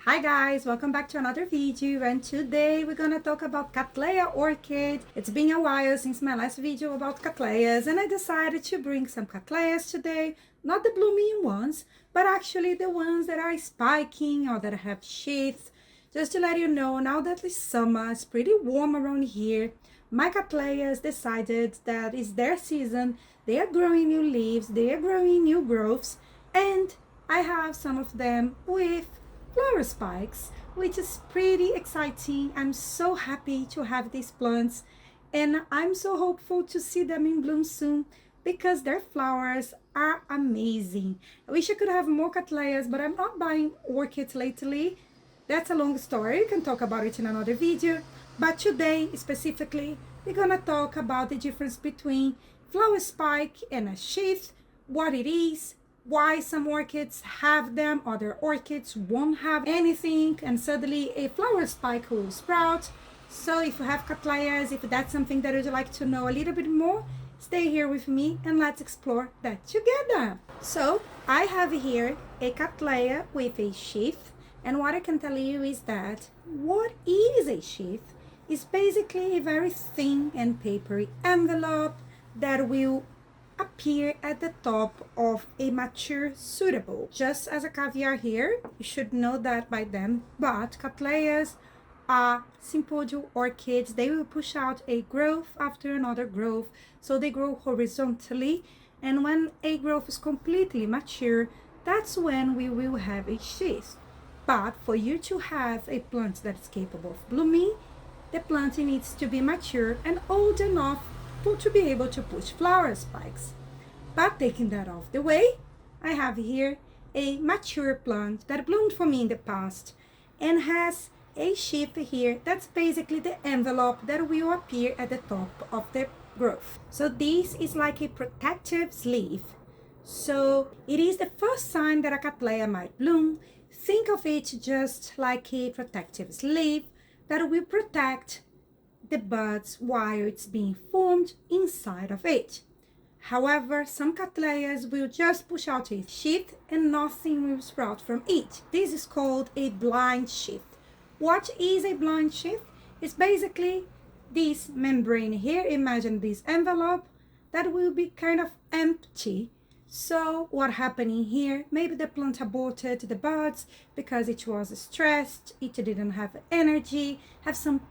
Hi guys, welcome back to another video, and today we're gonna talk about Cattleya orchid. It's been a while since my last video about Cattleyas, and I decided to bring some Cattleyas today. Not the blooming ones, but actually the ones that are spiking or that have sheath. Just to let you know, now that it's summer, it's pretty warm around here, my Cattleyas decided that it's their season. They are growing new leaves, they are growing new growths, and I have some of them with flower spikes, which is pretty exciting. I'm so happy to have these plants, and I'm so hopeful to see them in bloom soon because their flowers are amazing. I wish I could have more Cattleyas, but I'm not buying orchids lately. That's a long story. We can talk about it in another video, but today specifically we're gonna talk about the difference between flower spike and a sheath, what it is, why some orchids have them, other orchids won't have anything, and suddenly a flower spike will sprout. So if you have Cattleyas, if that's something that you'd like to know a little bit more, stay here with me and let's explore that together. So I have here a Cattleya with a sheath, and what I can tell you is that what is a sheath is basically a very thin and papery envelope that will appear at the top of a mature pseudobulb. Just as a caveat here, you should know that by then, but Cattleyas are sympodial orchids. They will push out a growth after another growth, so they grow horizontally, and when a growth is completely mature, that's when we will have a sheath. But for you to have a plant that is capable of blooming, the plant needs to be mature and old enough to be able to push flower spikes. But taking that off the way, I have here a mature plant that bloomed for me in the past and has a sheath here. That's basically the envelope that will appear at the top of the growth. So this is like a protective sleeve. So it is the first sign that a Cattleya might bloom. Think of it just like a protective sleeve that will protect the buds while it's being formed inside of it. However, some Cattleyas will just push out a sheath and nothing will sprout from it. This is called a blind sheath. What is a blind sheath? It's basically this membrane here. Imagine this envelope that will be kind of empty. So what happening here? Maybe the plant aborted the buds because it was stressed, it didn't have energy, have some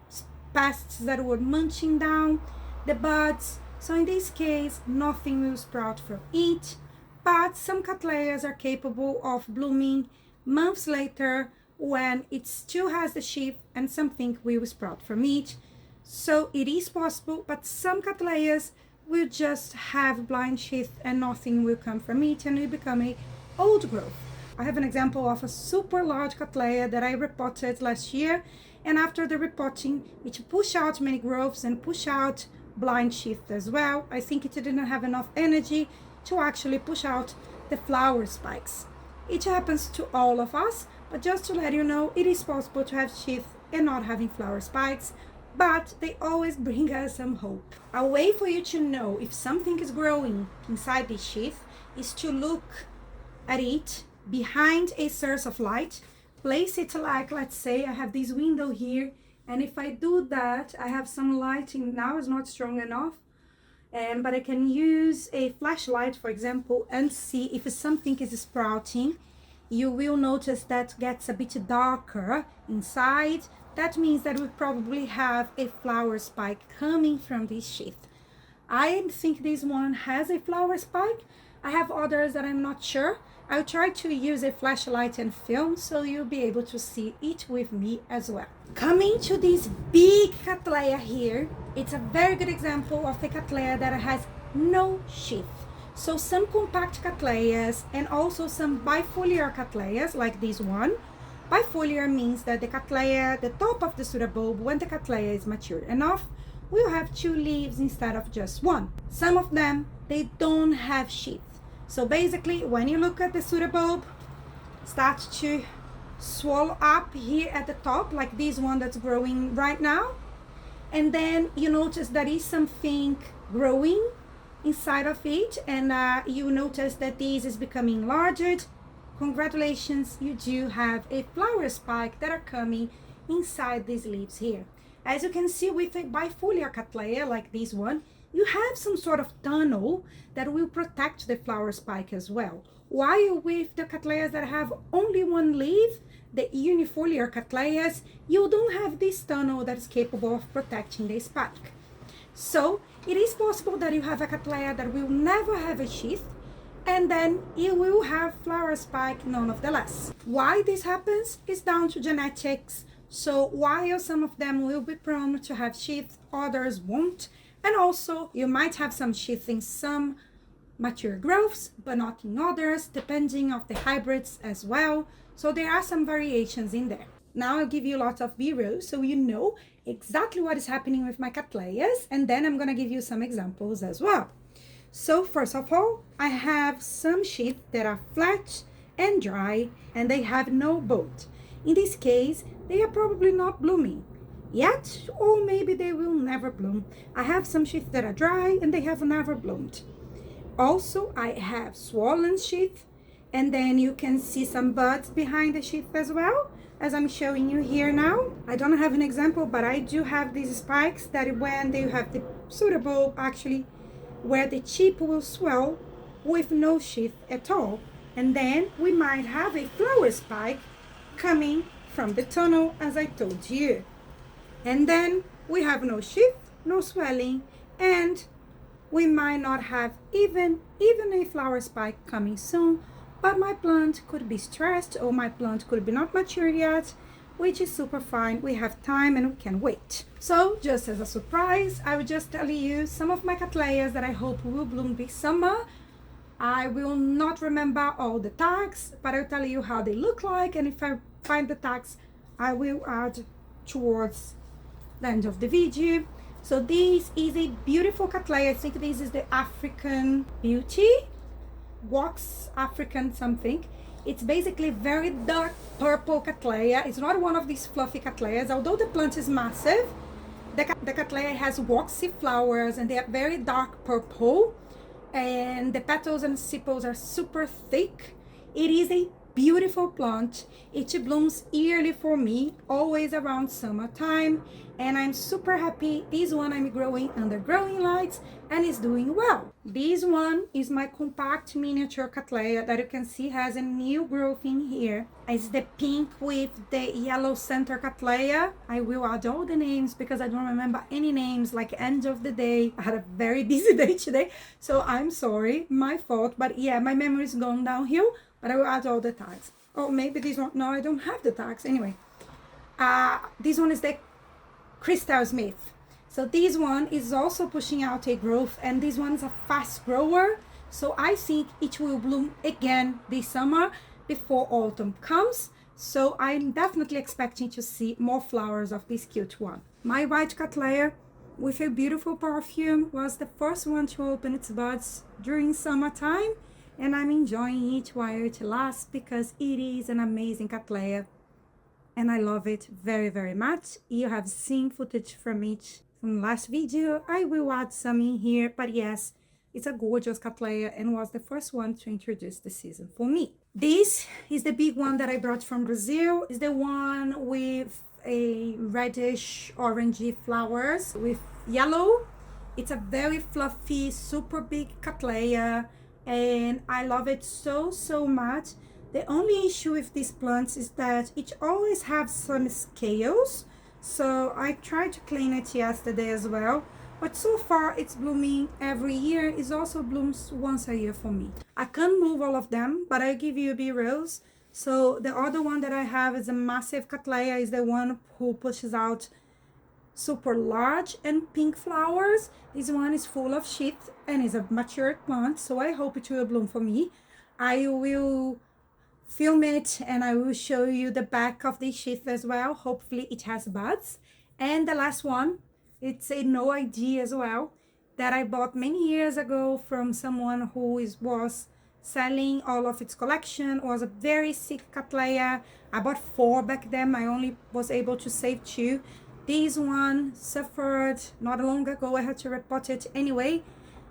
pests that were munching down the buds. So in this case, nothing will sprout from it. But some Cattleyas are capable of blooming months later when it still has the sheath and something will sprout from it. So it is possible, but some Cattleyas will just have blind sheath and nothing will come from it and will become a old growth. I have an example of a super large Cattleya that I repotted last year, and after the repotting, it pushed out many growths and pushed out blind sheath as well. I think it didn't have enough energy to actually push out the flower spikes. It happens to all of us, but just to let you know, it is possible to have sheath and not having flower spikes, but they always bring us some hope. A way for you to know if something is growing inside the sheath is to look at it behind a source of light. Place it like, let's say I have this window here, and if I do that, I have some lighting. Now it's not strong enough, but I can use a flashlight, for example, and see if something is sprouting. You will notice that gets a bit darker inside. That means that we probably have a flower spike coming from this sheath. I think this one has a flower spike. I have others that I'm not sure. I'll try to use a flashlight and film so you'll be able to see it with me as well. Coming to this big Cattleya here, it's a very good example of a Cattleya that has no sheath. So some compact Cattleyas and also some bifoliar Cattleyas like this one. Bifoliar means that the Cattleya, the top of the pseudobulb, when the Cattleya is mature enough, will have two leaves instead of just one. Some of them, they don't have sheath. So basically, when you look at the pseudobulb, start to swell up here at the top, like this one that's growing right now. And then you notice there is something growing inside of it, and you notice that this is becoming larger, congratulations, you do have a flower spike that are coming inside these leaves here. As you can see with a bifoliar Cattleya like this one, you have some sort of tunnel that will protect the flower spike as well. While with the Cattleyas that have only one leaf, the unifoliar Cattleyas, you don't have this tunnel that is capable of protecting the spike. So it is possible that you have a Cattleya that will never have a sheath, and then you will have flower spike nonetheless. Why this happens is down to genetics. So while some of them will be prone to have sheath, others won't. And also you might have some sheath in some mature growths, but not in others, depending of the hybrids as well. So there are some variations in there. Now I'll give you lots of B-rolls so you know exactly what is happening with my Cattleyas, and then I'm gonna give you some examples as well. So first of all, I have some sheath that are flat and dry and they have no bud. In this case, they are probably not blooming yet, or maybe they will never bloom. I have some sheath that are dry and they have never bloomed. Also, I have swollen sheath, and then you can see some buds behind the sheath as well, as I'm showing you here now. I don't have an example, but I do have these spikes that when they have the suitable, actually, where the tip will swell with no sheath at all. And then we might have a flower spike coming from the tunnel, as I told you. And then we have no sheath, no swelling, and we might not have even a flower spike coming soon, but my plant could be stressed or my plant could be not mature yet, which is super fine. We have time and we can wait. So just as a surprise, I will just tell you some of my Cattleyas that I hope will bloom this summer. I will not remember all the tags, but I'll tell you how they look like, and if I find the tags, I will add towards the end of the video. So this is a beautiful Cattleya. I think this is the African Beauty, Wax African something. It's basically very dark purple Cattleya. It's not one of these fluffy Cattleyas, although the plant is massive. The Cattleya has waxy flowers and they are very dark purple, and the petals and sepals are super thick. It is a beautiful plant. It blooms yearly for me, always around summertime, and I'm super happy. This one I'm growing under growing lights and is doing well. This one is my compact miniature Cattleya that you can see has a new growth in here. It's the pink with the yellow center Cattleya. I will add all the names because I don't remember any names, like end of the day. I had a very busy day today, so I'm sorry, my fault. But yeah, my memory's gone downhill, but I will add all the tags. Oh, maybe this one, no, I don't have the tags. Anyway, this one is the Crystal Smith. So this one is also pushing out a growth, and this one is a fast grower. So I think it will bloom again this summer before autumn comes. So I'm definitely expecting to see more flowers of this cute one. My white Cattleya with a beautiful perfume was the first one to open its buds during summertime, and I'm enjoying it while it lasts because it is an amazing Cattleya and I love it very, very much. You have seen footage from it from last video. I will add some in here, but yes, it's a gorgeous Cattleya and was the first one to introduce the season for me. This is the big one that I brought from Brazil. It's the one with a reddish orangey flowers with yellow. It's a very fluffy, super big Cattleya, and I love it so much. The only issue with these plants is that it always has some scales, so I tried to clean it yesterday as well, but so far it's blooming every year. It also blooms once a year for me. I can't move all of them, but I'll give you B-rolls. So the other one that I have is a massive Cattleya, is the one who pushes out super large and pink flowers. This one is full of sheath and is a mature plant, so I hope it will bloom for me. I will film it and I will show you the back of the sheath as well. Hopefully it has buds. And the last one, it's a no ID as well, that I bought many years ago from someone who was selling all of its collection. It was a very sick Cattleya. I bought 4 back then. I only was able to save 2. This one suffered not long ago. I had to repot it anyway.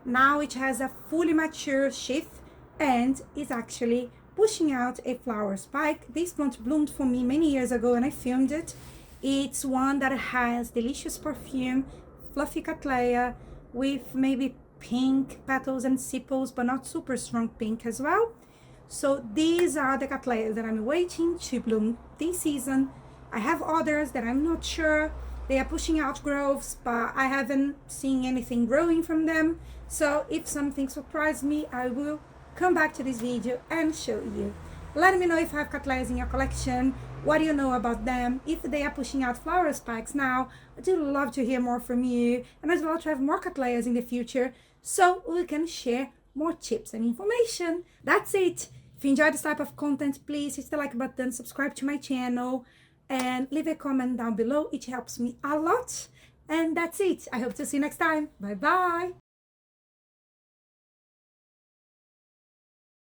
Now it has a fully mature sheath and is actually pushing out a flower spike. This plant bloomed for me many years ago and I filmed it. It's one that has delicious perfume, fluffy Cattleya with maybe pink petals and sepals, but not super strong pink as well. So these are the Cattleyas that I'm waiting to bloom this season. I have others that I'm not sure. They are pushing out growths, but I haven't seen anything growing from them. So if something surprises me, I will come back to this video and show you. Let me know if you have Cattleyas in your collection. What do you know about them? If they are pushing out flower spikes now, I do love to hear more from you. And as well to have more Cattleyas in the future, so we can share more tips and information. That's it. If you enjoy this type of content, please hit the like button, subscribe to my channel, and leave a comment down below. It helps me a lot. And that's it. I hope to see you next time. Bye bye.